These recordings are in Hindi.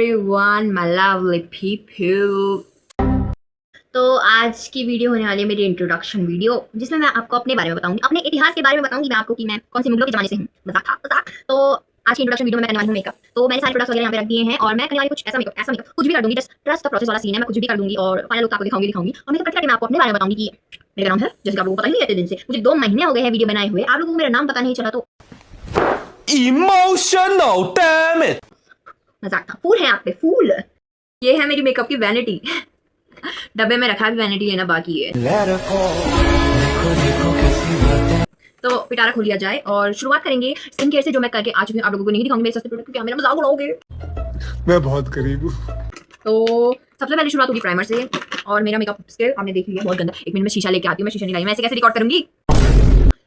everyone, my lovely people. तो आज की वीडियो होने वाली है मेरी इंट्रोडक्शन वीडियो, जिसमें मैं आपको अपने बारे में बताऊंगी, अपने इतिहास के बारे में बताऊंगी मैं आपको कि मैं कौन से मुगलों के जमाने से हूँ। मजाक। तो आज की इंट्रोडक्शन वीडियो में मैं करने वाली हूँ मेकअप। तो मैंने सारे प्रोडक्ट्स वगैरह यहाँ पे रख दिए हैं और मैं करने वाली कुछ ऐसा मेकअप कुछ भी कर दूंगी। जस्ट ट्रस्ट द प्रोसेस वाला सीन है, मैं कुछ भी कर दूंगी और फाइनल लुक आपको दिखाऊंगी और मेकअप करके मैं आपको अपने बारे में बताऊंगी कि मेरा नाम है, जैसे आप लोगों को पता ही नहीं रहते दिन से। मुझे 2 महीने हो गए हैं वीडियो बनाए हुए, आप लोगों को मेरा नाम पता नहीं चला तो इमोशनल डैम इट। मजाक था। फूल है आप पे, फूल। ये है मेरी मेकअप की वैनिटी। डब्बे में रखा भी वैनिटी लेना बाकी है। तो पिटारा खोल लिया जाए और शुरुआत करेंगे स्किन केयर से, जो मैं करके आ चुकी हूँ। आप लोगों को नहीं दिखाऊंगी मेरे सस्ते प्रोडक्ट क्योंकि मेरा मजाक उड़ाओगे। मैं बहुत गरीब हूँ। तो सबसे पहले शुरुआत होगी प्राइमर से और मेरा मेकअप स्किल आपने देख लिया, बहुत गंदा। 1 मिनट में शीशा लेके आती हूँ, मैं शीशा नहीं लाई, मैं ऐसे कैसे रिकॉर्ड करूंगी।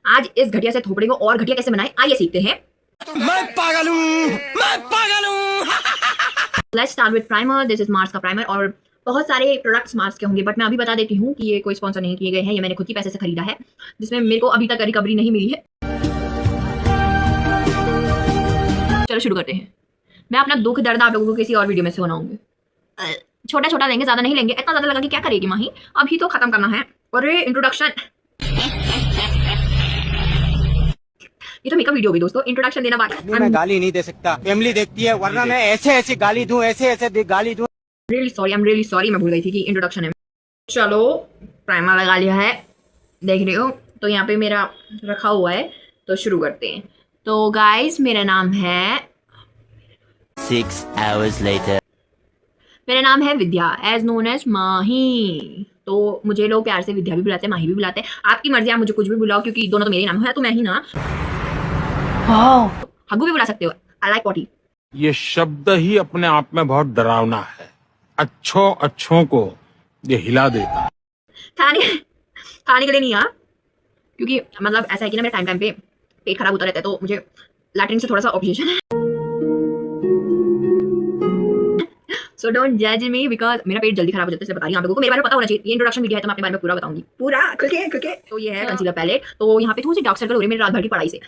आज इस घटिया से थोपड़े को और घटिया कैसे बनाए, आइए सीखते हैं। मैं पागल हूँ। Let's start with primer. This is Mars का प्राइमर और बहुत सारे प्रोडक्ट्स मार्स के होंगे, बट मैं अभी बता देती हूँ कि ये कोई स्पॉन्सर नहीं किए गए हैं, ये मैंने खुद की पैसे से खरीदा है, जिसमें मेरे को अभी तक रिकवरी नहीं मिली है। चलो शुरू करते हैं। मैं अपना दुख दर्द आप लोगों को किसी और वीडियो में सुनाऊंगी। छोटा छोटा लेंगे, ज्यादा नहीं लेंगे। इतना ज्यादा लगा कि क्या करेगी माही, अभी तो खत्म करना है। और ये इंट्रोडक्शन, ये तो मेकअप वीडियो होगी दोस्तों, इंट्रोडक्शन देना बाकी। मैं गाली नहीं दे सकता, फैमिली देखती है, वरना मैं ऐसे गाली दूं, ऐसे गाली दूं। Really sorry, I am really sorry, मैं भूल गई थी कि इंट्रोडक्शन है। चलो प्राइमर लगा लिया है, देख रहे हो तो यहाँ पे मेरा रखा हुआ है, तो शुरू करते हैं। तो गाइस मेरा नाम है 6 hours later. मेरा नाम है विद्या, एज नोन एज माही। तो मुझे लोग प्यार से विद्या भी बुलाते हैं, माही भी बुलाते हैं। आपकी मर्जी, आप मुझे कुछ भी बुलाओ क्योंकि दोनों तो मेरे नाम है, तो मैं ही ना। हग्गू भी बुला सकते हो, आई लाइक पॉटी। ये शब्द ही अपने आप में बहुत डरावना है। अच्छों को ये हिला देता है। खाने के लिए नहीं यार, क्योंकि मतलब ऐसा है कि ना मेरा टाइम पे पेट खराब होता रहता है, तो मुझे लैट्रिन से थोड़ा सा ऑब्सेशन है। सो डोंट जज मी बिकॉज मेरा पेट जल्दी खराब हो जाता है, इसलिए बता रही हूँ आप लोगों को। मेरे बारे में पता होना चाहिए, ये इंट्रोडक्शन वीडियो है तो मैं अपने बारे में पूरा बताऊंगी, पूरा खुल के। तो ये है कंसीलर पैलेट। तो यहाँ पे थोड़ी सी डार्क सर्कल हो रही है मेरे रात भर की पढ़ाई से,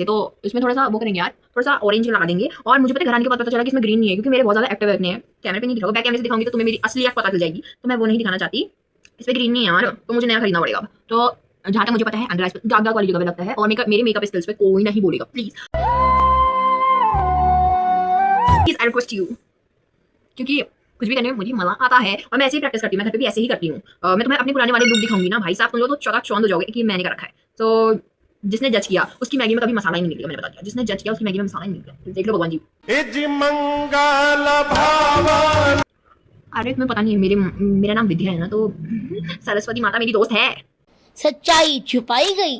तो इसमें थोड़ा सा वो करेंगे यार, थोड़ा सा ऑरेंज लगा देंगे। और मुझे पता है घर के बाद पता चला कि इसमें ग्रीन नहीं है, क्योंकि मेरे बहुत ज्यादा एक्टिव एक्ने है। कैमरे पे नहीं दिखाऊंगा, बैक कैमरे से दिखाऊंगी तो तुम्हें मेरी असलियत पता चल जाएगी, तो मैं वो नहीं दिखाना चाहती। इसमें ग्रीन नहीं है यार, तो मुझे नया खरीदना पड़ेगा। तो जहाँ तक मुझे पता है अंडर गागा वाली जगह पे लगता है, और मेरे मेकअप स्किल्स पे कोई नहीं बोलेगा, प्लीज आई रिक्वेस्ट यू, क्योंकि कुछ भी करने में मुझे मजा आता है और मैं ऐसे ही प्रैक्टिस करती हूँ। मैं घर पे भी ऐसे ही करती हूँ। मैं तुम्हें अपने पुराने वाले लुक दिखाऊंगी ना भाई साहब, तुम लोग तो चौंक हो जाओगे कि मैंने क्या रखा है। तो जिसने जज किया उसकी मैगी में कभी मसाला ही नहीं निकलेगा, मैंने बता दिया। जिसने जज किया उसकी मैगी में मसाला ही नहीं निकला, देख लो भगवान जी। अरे तुम्हें पता नहीं है मेरा नाम विद्या है ना, तो सरस्वती माता मेरी दोस्त है। सच्चाई छुपाई गई,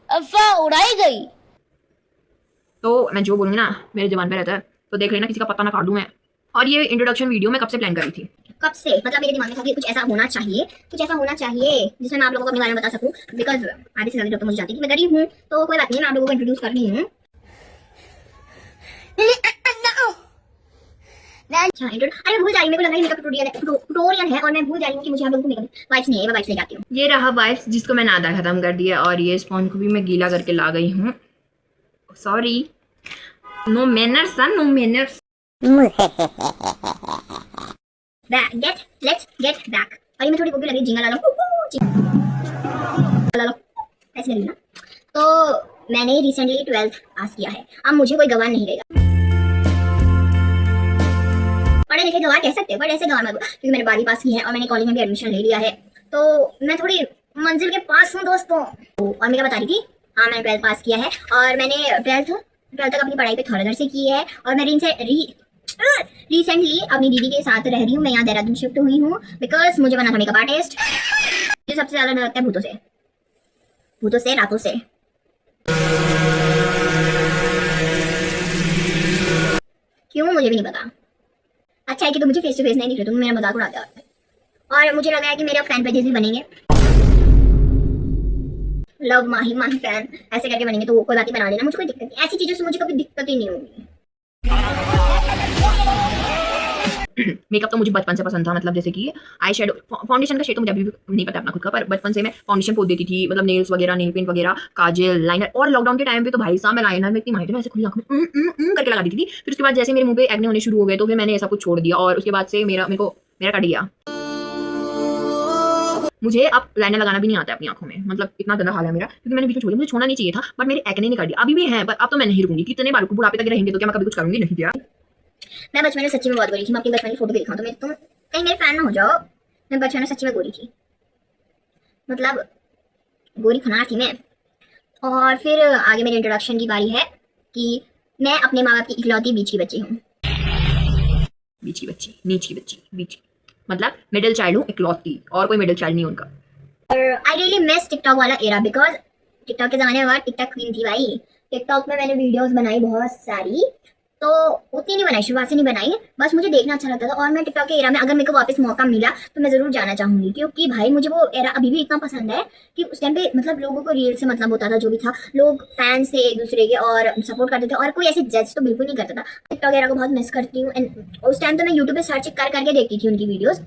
अफवाह उड़ाई गई। तो मैं जो बोलूंगी ना मेरे जबान पे रहता है, तो देख लेना किसी का पता ना काट दूं मैं। और ये इंट्रोडक्शन वीडियो मैं कब से प्लान करी थी, कब से मतलब मेरे दिमाग में था कि कुछ ऐसा होना चाहिए जिसमें मैं आप लोगों को अपने बारे में बता सकूं। बिकॉज आधे से ज्यादा तो मुझे जानती है कि मैं गरीब हूँ, तो कोई बात नहीं, मैं आप लोगों को इंट्रोड्यूस कर रही हूँ। अरे भूल जा रही, मेरे को लग रहा है मेकअप ट्यूटोरियल है और मैं भूल जा रही हूँ कि मुझे आप लोगों को मेकअप वाइप्स नहीं है, मैं वाइप्स ले जाती हूँ। ये रहा वाइप्स, जिसको मैंने आधा खत्म कर दिया, और ये स्पॉन्ज को भी मैं गीला करके ला गई हूँ। Sorry, no manners son, no manners. Let's get back। और ये मैं थोड़ी कोकी लगी, जिंगा ला लो ऐसे लगी ना। तो मैंने रिसेंटली 12th पास किया है, अब मुझे कोई गवाह नहीं रहेगा। पढ़े लिखे गवाह कह सकते हो, पर ऐसे गवाह मत, क्योंकि मैंने 12वीं पास की है और मैंने कॉलेज में भी एडमिशन ले लिया है, तो मैं थोड़ी मंजिल के पास हूँ दोस्तों। और मैं क्या बता रही थी, हाँ मैंने 12th पास किया है और मैंने 12th तक अपनी पढ़ाई पे थोड़ा से की है। और मैं रिसेंटली अपनी दीदी के साथ रह रही हूँ, मैं यहाँ देहरादून शिफ्ट हुई हूँ बिकॉज मुझे बना था मेकअप आर्टिस्ट। मुझे सबसे ज्यादा डर लगता है भूतों से, रातों से। क्यों मुझे भी नहीं पता। अच्छा है कि तुम मुझे फेस टू फेस नहीं दिख रहे, तुम मेरा मजाक उड़ाते हो। और मुझे लग रहा है कि मेरे फैन पेजेस भी बनेंगे, लव माही फैन ऐसे करके बनेंगे, तो वो कोई बात ही बना लेना, मुझे कोई दिक्कत नहीं। ऐसी चीजों से मुझे कभी दिक्कत ही नहीं होगी। मेकअप तो मुझे बचपन से पसंद था, मतलब जैसे कि आई शेडो, फाउंडेशन का शेड तो मुझे अभी भी नहीं पता अपना खुद का, पर बचपन से मैं फाउंडेशन पोत देती थी, मतलब नेल्स वगैरह, नेल पेंट वगैरह, काजल, लाइनर। और लॉकडाउन के टाइम पे तो भाई साहब मैं लाइनर में इतनी माहिर हूँ, ऐसे खुली आंखों में करके लगा देती थी। फिर उसके बाद जैसे मेरे मुंह पे एक्ने होने शुरू हो गए तो फिर मैंने ये सब कुछ छोड़ दिया, और उसके बाद से मेरा कट गया। मुझे अब लाइनर लगाना भी नहीं आता अपनी आंखों में, मतलब इतना गंदा हाल है मेरा, क्योंकि मैंने बीच में छोड़ दिया। मुझे छोड़ना नहीं चाहिए था, बट मेरे एक्ने ने कर दिया। अभी भी है, पर अब तो मैं नहीं रुकूंगी। कितने बार बुढ़ापे तक रहेंगे तो क्या मैं कभी कुछ करूंगी नहीं क्या? मैं बचपन में सच्ची में बहुत गोरी थी। मैं अपनी बचपन की फोटो भी दिखाऊं तो तुम कहीं मेरे फैन ना हो जाओ। मैं बचपन में सच्ची में गोरी थी, मतलब गोरी खनार थी मैं। और फिर आगे मेरे इंट्रोडक्शन की बारी है कि मैं अपने माँ बाप की इकलौती बीच की बच्ची हूँ। बीच की बच्ची, नीच की बच्ची, बीच, मतलब मिडिल चाइल्ड हूँ, इकलौती, और कोई मिडिल चाइल्ड नहीं उनका। और आई रियली मिस टिकटॉक वाला एरा, बिकॉज टिकटॉक के ज़माने में टिकटॉक क्वीन थी भाई। टिकटॉक में मैंने वीडियोस बनाई बहुत सारी, तो उतनी नहीं बनाई, शुरुआत से नहीं बनाई, बस मुझे देखना अच्छा लगता था। और मैं टिकटॉक के एरा में अगर मेरे को वापस मौका मिला तो मैं ज़रूर जाना चाहूँगी, क्योंकि भाई मुझे वो एरा अभी भी इतना पसंद है कि उस टाइम पे मतलब लोगों को रील से मतलब होता था, जो भी था, लोग फैंस थे एक दूसरे के और सपोर्ट करते थे, और कोई ऐसे जज तो बिल्कुल नहीं करता था। टिकटॉक एरा को बहुत मिस करती हूँ। एंड उस टाइम तो मैं यूट्यूब पे सर्च करके देखती थी उनकी videos.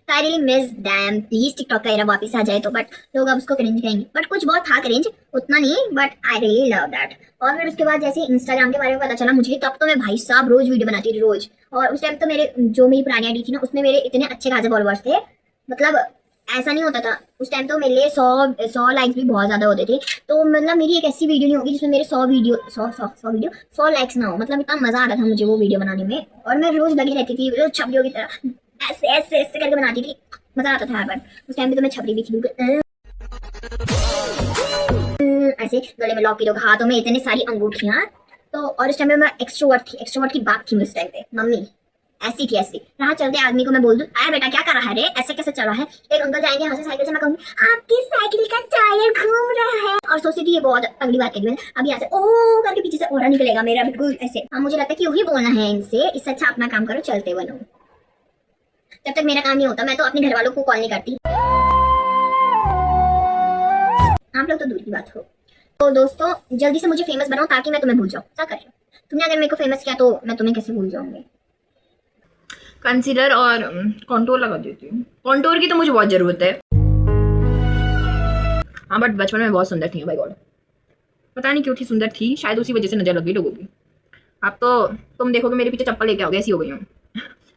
I really miss them. Please TikTok का एरा वापस आ जाए तो, बट लोग अब उसको क्रिंज कहेंगे, बट कुछ बहुत था क्रिंज, उतना नहीं, but I really love that. और फिर उसके बाद जैसे इंस्टाग्राम के बारे में पता चला मुझे, तब तो मैं भाई साहब रोज वीडियो बनाती थी, रोज। और उस टाइम तो मेरी पुरानी आईडी थी ना, उसमें मेरे इतने अच्छे खासे फॉलोअर्स थे, मतलब ऐसा नहीं होता था उस टाइम तो मेरे लिए 100 लाइक्स भी बहुत ज़्यादा होते थे। तो मतलब मेरी एक ऐसी वीडियो नहीं होगी जिसमें मेरे 100 लाइक्स ना हो। मतलब इतना मज़ा आता था मुझे वो वीडियो बनाने में, और मैं रोज लगी रहती थी, रोज छपरियों की तरह ऐसे ऐसे ऐसे करके बनाती थी, मजा आता था। पर उस टाइम पे तो मैं छपरी भी थी बिल्कुल ऐसे, गले में लॉकेट, हाथों में इतनी सारी अंगूठियां। तो और उस टाइम पे मैं एक्सट्रोवर्ट की बात थी उस टाइम पे। मम्मी ऐसी थी, ऐसी राह चलते आदमी को मैं बोल दूं, अरे बेटा क्या कर रहा है रे, ऐसे कैसे चल रहा है। एक अंकल जाएंगे यहाँ से साइकिल से, मैं कहूंगी आपकी साइकिल का टायर घूम रहा है, और सोचती थी ये बहुत अगली बात करी मैंने। अभी यहाँ से ओ करके पीछे से ओरा निकलेगा मेरा बिल्कुल ऐसे। अब मुझे लगता है कि यही बोलना है इनसे, इससे अच्छा अपना काम करो, चलते बनो। जब तक मेरा काम नहीं होता मैं तो अपने घर वालों को कॉल नहीं करती, आप लोग तो दूर की बात हो। तो दोस्तों जल्दी से मुझे फेमस बनाओ ताकि मैं तुम्हें भूल जाऊँ। क्या कर रहे हो तुमने? अगर मेरे को फेमस किया तो मैं तुम्हें कैसे भूल जाऊंगी। कंसीलर और कॉन्टोर लगा देती हूँ। कॉन्टोर की तो मुझे बहुत जरूरत है। हाँ बट बचपन में बहुत सुंदर थी, बाय गॉड, पता नहीं क्यों थी, सुंदर थी, शायद उसी वजह से नजर लग गई लोगों की। अब तो तुम देखोगे मेरे पीछे चप्पल लेके आओगे, ऐसी हो गई हूँ।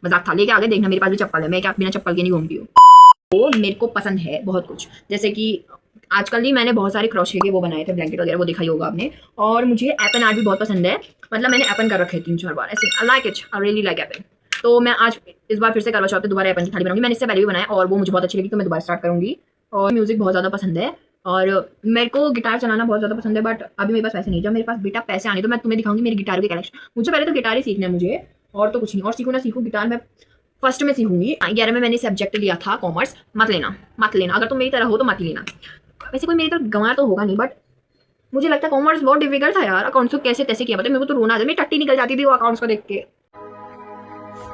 मजाक था, लेके आगे देखना मेरे पास भी चप्पल है, मैं क्या बिना चप्पल के नहीं घूमती हूँ। तो मेरे को पसंद है बहुत कुछ, जैसे कि आजकल ही मैंने बहुत सारे क्रोशे के वो बनाए थे, ब्लैंकेट वगैरह, वो देखा ही होगा आपने। और मुझे एपन आर्ट भी बहुत पसंद है, मतलब मैंने एपन कर रखे 3-4 बार ऐसे। I like it, I really like Aipan. तो मैं आज इस बार फिर से करवा चौथ पे दोबारा एपन की थाली बनाऊंगी। मैंने इससे पहले भी बनाया और वो मुझे बहुत अच्छी लगी, तो मैं दोबारा स्टार्ट करूंगी। और म्यूजिक बहुत ज़्यादा पसंद है, और मेरे को गिटार चलाना बहुत ज़्यादा पसंद है, बट अभी मेरे पास पैसे नहीं। जब मेरे पास बेटा पैसे आने तो मैं तुम्हें दिखाऊंगी मेरी गिटार के कलेक्शन। मुझे पहले तो गिटार ही सीखना है मुझे, और तो कुछ नहीं। और सीखूँ ना सीखूँ, गिटार मैं फर्स्ट में सीखूंगी। 11 में मैंने सब्जेक्ट लिया था कॉमर्स। मत लेना अगर तुम मेरी तरह हो तो मत ही लेना। वैसे कोई मेरी तरह गंवार तो होगा नहीं, बट मुझे लगता है कॉमर्स बहुत डिफिकल्ट था यार। अकाउंट्स को कैसे तैसे किया, पता मेरे को तो रोना आ जाता, मेरी टट्टी निकल जाती थी वो अकाउंट्स को देख के।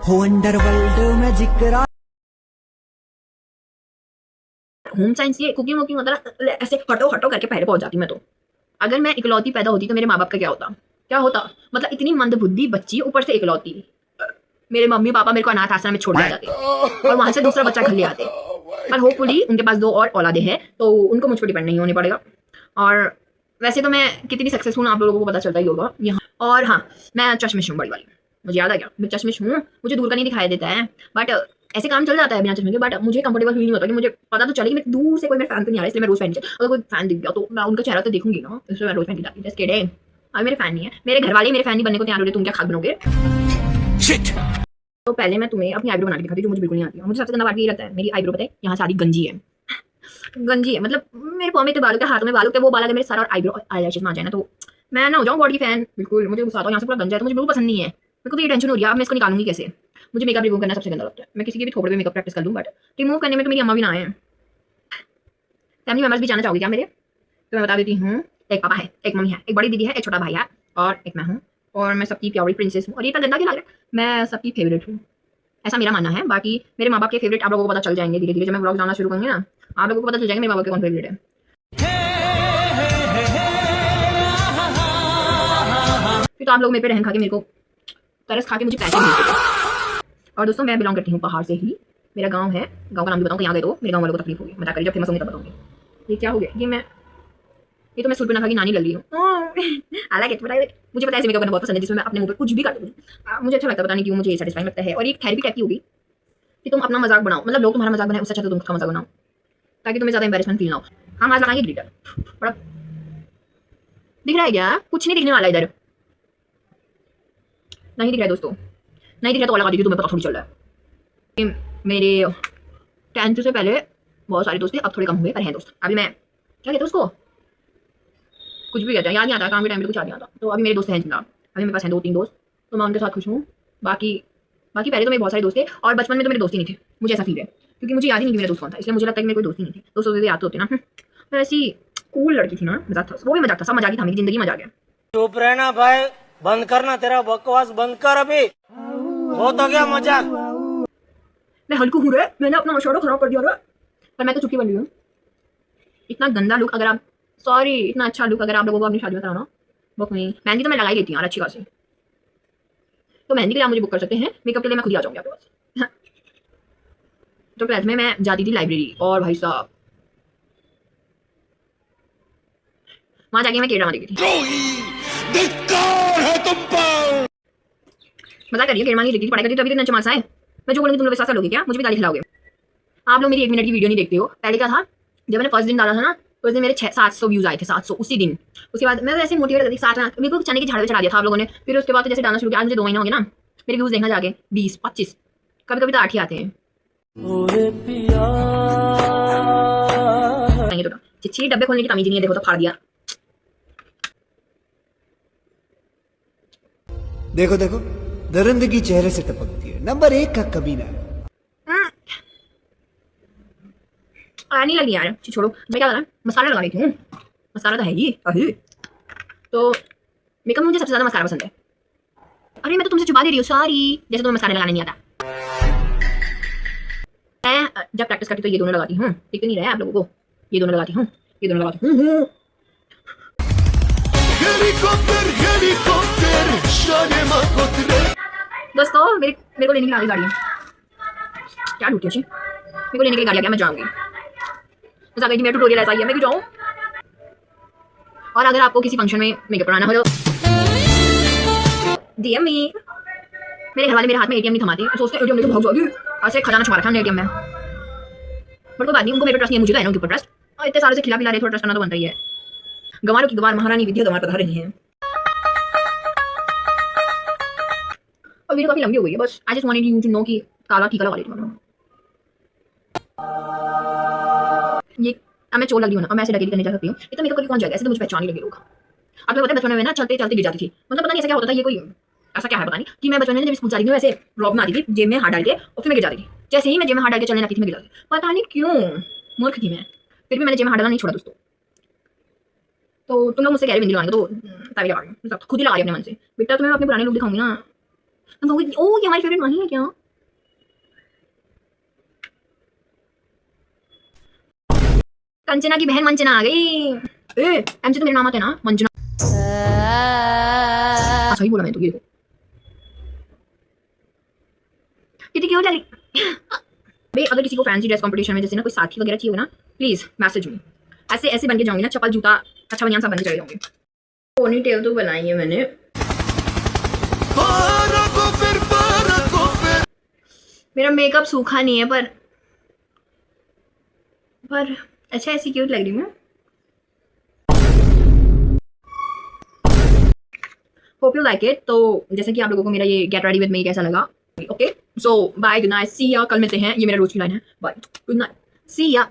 हो अंडरवर्ल्ड में जिक्र होम साइंस ये कुकिंग वुकिंग होता ना, ऐसे हटो करके पहले पहुंच जाती मैं तो। अगर मैं इकलौती पैदा होती तो मेरे माँ बाप का क्या होता, मतलब इतनी मंदबुद्धि बच्ची, ऊपर से इकलौती। मेरे मम्मी पापा मेरे को अनाथ आश्रम में छोड़ जाते और वहां से दूसरा बच्चा घर ले आते। पर होपफुली उनके पास 2 और औलादे हैं तो उनको मुझ पर डिपेंड नहीं होने पड़ेगा। और वैसे तो मैं कितनी सक्सेसफुल हूँ आप लोगों को पता चलता ही होगा यहाँ। और हाँ, मैं चश्मिश हूँ बड़ी वाली, मुझे याद आ गया, मैं चश्मिश हूँ। मुझे दूर का नहीं दिखाई देता है, बट ऐसे काम चल जाता है बिना चश्मे के। बट मुझे कंफर्टेबल फील नहीं होता कि मुझे पता तो चले कि मैं दूर से कोई मेरे फैन तो नहीं आ रहा, इसलिए मैं रोज पहन। अगर कोई फैन दिख गया तो मैं उनका चेहरा तो देखूंगी ना, इसलिए मैं रोज पहन के जाती हूँ। अभी मेरे फैन नहीं है, मेरे घर वाले मेरे फैन नहीं बनने को तैयार हो रहे, तुम क्या खाद बनोगे। तो पहले मैं तुम्हें अपनी आईब्रो बना के दिखाती हूँ, जो मुझे बिल्कुल नहीं आती है। मुझे सबसे गंदा बात ये रहता है, मेरी आईब्रो पता है यहाँ सारी गंजी है, मतलब मेरे पाँव में तो बालों के, हाथों में बालों के, वो बाल अगर मेरे सर और आईब्रो और आईलैशेस में आ जाए ना तो मैं ना हो जाऊँ बॉडी फैन। बिल्कुल मुझे गुस्सा आता है, यहाँ से पूरा गंजा है तो मुझे बिल्कुल पसंद नहीं है। मेरे को तो ये टेंशन हो रही है, अब मैं इसको निकालूंगी कैसे। मुझे मेकअप रिमूव करना सबसे गंदा लगता है। मैं किसी के भी थोड़े में मेकअप प्रैक्टिस कर लूँ, बट रिमूव करने में तो मेरी अम्मा भी ना आए। फैमिली मेम्बर्स भी जाना चाहोगे क्या मेरे, तो मैं बता देती हूँ। एक पापा है, एक मम्मी है, एक बड़ी दीदी है, एक छोटा भाई है, और एक मैं हूँ। और मैं सबकी प्यारी प्रिंसेस हूँ। और ये इतना गंदा क्यों लग रहा है, मैं सबकी फेवरेट हूँ, ऐसा मेरा मानना है। बाकी मेरे माँ बाप के फेवरेट आप लोगों को पता चल जाएंगे धीरे धीरे, जब मैं व्लॉग डालना शुरू करूँगी ना, आप लोगों को पता चल जाएंगे मेरे माँ बाप के कौन फेवरेट है। फिर तो आप लोग मेरे पे रहम खा के, मेरे को तरस खा के मुझे पैसे भेज देते। और दोस्तों मैं बिलोंग करती हूँ पहाड़ से ही, मेरा गांव है, गांव का नाम भी बताऊँ, कहीं आ गए तो मेरे गांव वालों को तकलीफ होगी, मजाक करिए, जब फेमस होंगे तब बताऊंगी। ये क्या हो गया, ये तो मैं सुर पे नखा की नानी लग रही हूँ। अलग मुझे पता है ऐसे मेकअप करना बहुत पसंद है, जिसमें मैं अपने मुंह पे कुछ भी काट दूँ, मुझे अच्छा लगता है, पता नहीं क्यों मुझे ये सेटिस्फाइंग लगता है। और एक थेरेपी टाइप की होगी कि तुम अपना मजाक बनाओ, मतलब लोग तुम्हारा मजाक बनाए, उससे अच्छा तो तुम उसका मजाक बनाओ, ताकि तुम्हें ज़्यादा एम्बैरेसमेंट फील ना हो। हम आज लगाएंगे ग्लिटर, बड़ा दिख रहा है क्या? कुछ नहीं दिखने वाला इधर, नहीं दिख रहा है दोस्तों, नहीं दिख रहा तो और लगा दीजिए, तुम्हें पता थोड़ी चल रहा है। मेरे 10th से पहले बहुत सारे दोस्त थे, अब थोड़े कम हुए, पर हैं दोस्त। अभी मैं क्या कहते उसको, कुछ भी कहते हैं, याद नहीं आता, काम के टाइम पे कुछ याद नहीं आता। तो अभी मेरे दोस्त हैं जिंदा, अभी मेरे पास हैं 2-3 दोस्त, तो मैं उनके साथ खुश हूँ। बाकी पहले तो मेरे बहुत सारे दोस्त थे, और बचपन में तो मेरे दोस्त ही नहीं थे, मुझे ऐसा फील है, क्योंकि मुझे याद ही नहीं कि मेरा दोस्त कौन था, इसलिए मुझे लगता है कि मेरे कोई दोस्त ही नहीं थे। दोस्तों से याद तो होते ना। पर ऐसी कूल लड़की थी ना, मजाक था, वो भी मजाक था, सब मजाक ही था, मेरी जिंदगी मजाक है। चुप रहना भाई, बंद करना, तेरा बकवास बंद कर, अभी बहुत हो गया मजाक। मैं हल्कू हूँ रे, मैंने अपना मशवरा खराब कर दिया रे, पर मैं तो चुपकी बन रही हूँ। इतना गंदा लुक अगर आप, सॉरी, इतना अच्छा लुक अगर आप लोगों को अपनी शादी में कराना, बुक में मेहंदी तो मैं लगा ही लेती हूँ अच्छी खासी, तो मेहंदी के लिए आप मुझे बुक कर सकते हैं, मेकअप के लिए मैं खुद ही आ जाऊँगी आपके पास। तो 12th में मैं जाती थी लाइब्रेरी, और भाई साहब वहाँ जाके मैं केड्रामा देखी थी। मजाक करिए, केड्रामा नहीं देखती थी, पढ़ाई करती थी, तभी तो इतना अच्छा मार्क्स आए। मैं जो बोलूँगी तुम लोग वैसा लोगे क्या, मुझे भी गाली खिलाओगे। आप लोग मेरी 1 मिनट की वीडियो नहीं देखते हो। पहले क्या था, जब मैंने फर्स्ट दिन डाला था ना, तो उस दिन मेरे 700 व्यूज आए थे, 700 उसी दिन। उसके बाद मैं ऐसे मोटिवेट करती 7 लाख, मेरे को चने की झाड़ पे चढ़ा दिया था आप लोगों ने। फिर उसके बाद तो जैसे डालना शुरू किया, आज मुझे 2 महीना हो गया ना, मेरे व्यूज देखना जाके 20-25, कभी कभी तो 8 ही आते हैं। चिच्छी डब्बे खोलने की तमीज नहीं है, देखो तो फाड़ दिया। देखो देखो, दरिंदगी चेहरे से टपकती है, नंबर 1 का कमीना। नहीं लगी यार, छोड़ो। मैं क्या कर रहा, मसाला लगा रही थी, मसाला तो है ही। तो मेकअप में मुझे सबसे ज्यादा मसाला पसंद है। अरे मैं तो तुमसे छुपा दे रही हूँ, सॉरी, जैसे तुम्हें मसाला लगाने नहीं आता। मैं जब प्रैक्टिस करती तो ये दोनों लगाती हूँ, दिख नहीं रहा है आप लोगों को, ये दोनों लगाती हूँ, ये दोनों लगाती हूँ। दोस्तों मेरे को लेने के लिए आ गई गाड़ी, क्या ढूंढती अच्छी, मेरे को लेने के लिए गाड़ी आ गया, मैं जाऊँगी। बस गई थी, मेरा ट्यूटोरियल ऐसा ही है, मैं क्यों जाऊँ। और अगर आपको किसी फंक्शन में मेकअप कराना हो तो DM मी। मेरे घर वाले मेरे हाथ में ATM नहीं थमाते, सोचते ATM लेके भाग जाओगी, ऐसे खजाना छुपा रखा है ATM में। बट कोई बात नहीं, उनको मेरे पर ट्रस्ट नहीं है, मुझे तो है ना उनके ऊपर ट्रस्ट। और इतने सालों से खिला पिला रहे, थोड़ा ट्रस्ट करना तो बनता ही है। गंवारों की गंवार महारानी विद्या गंवार पधा रही है। और वीडियो काफी लंबी हो गई है, बस I just wanted you to know कि काला टीका लगा लेती हूँ। ये अब मैं चोर लग रही हूँ ना, और मैं ऐसे डकेती करने जा सकती हूँ, इतना मेकअप करके कौन जाएगा, ऐसे तो मुझे पहचान नहीं लगे लोग। आपको पता है बचपन में ना चलते चलते गिर जाती थी, मतलब पता नहीं ऐसा क्या होता था, ये कोई ऐसा क्या है पता नहीं, कि मैं बचपन में जब स्कूल जाती थी वैसे रॉब में आती थी, जेब में हाथ डाल के, और फिर मैं गिर जाती थी। जैसे ही मैं जेब में हाथ डाल के चलने लगती थी, मैं गिर जाती, पता नहीं क्यों, मूर्ख थी मैं। फिर भी मैंने जेब में हाथ डालना नहीं छोड़ा दोस्तों। तो तुम लोग मुझसे कह रहे बिंदी लगाने, तो तभी लगा रही हूँ, खुद ही लगा रही अपने मन से। बेटा तुम्हें अपने पुराने लोग दिखाऊंगी ना, तुम कहोगे ओ ये हमारी फेवरेट माही है क्या। कंचना की बहन मंचना आ गई। MC तो मेरा नाम आता है ना, मंचना। सही बोला मैं तो, ये देखो कितनी क्यूट लगी। भाई अगर किसी को फैंसी ड्रेस कंपटीशन में जैसे ना कोई साथी वगैरह चाहिए होगा ना, प्लीज मैसेज मी। ऐसे ऐसे बन के जाऊंगी ना, चप्पल जूता अच्छा बनियान सब बन के चले जाऊंगी। पोनी टेल तो बनाई है मैंने, मेरा मेकअप सूखा नहीं है, पर अच्छा ऐसी क्यूट लग रही हूँ मैं। Hope you like it. तो जैसे कि आप लोगों को मेरा ये गेट रेडी विद मी कैसा लगा, okay so bye, good night, see ya, कल मिलते हैं। ये मेरा रोज की लाइन है, बाय, गुड नाइट, सी या।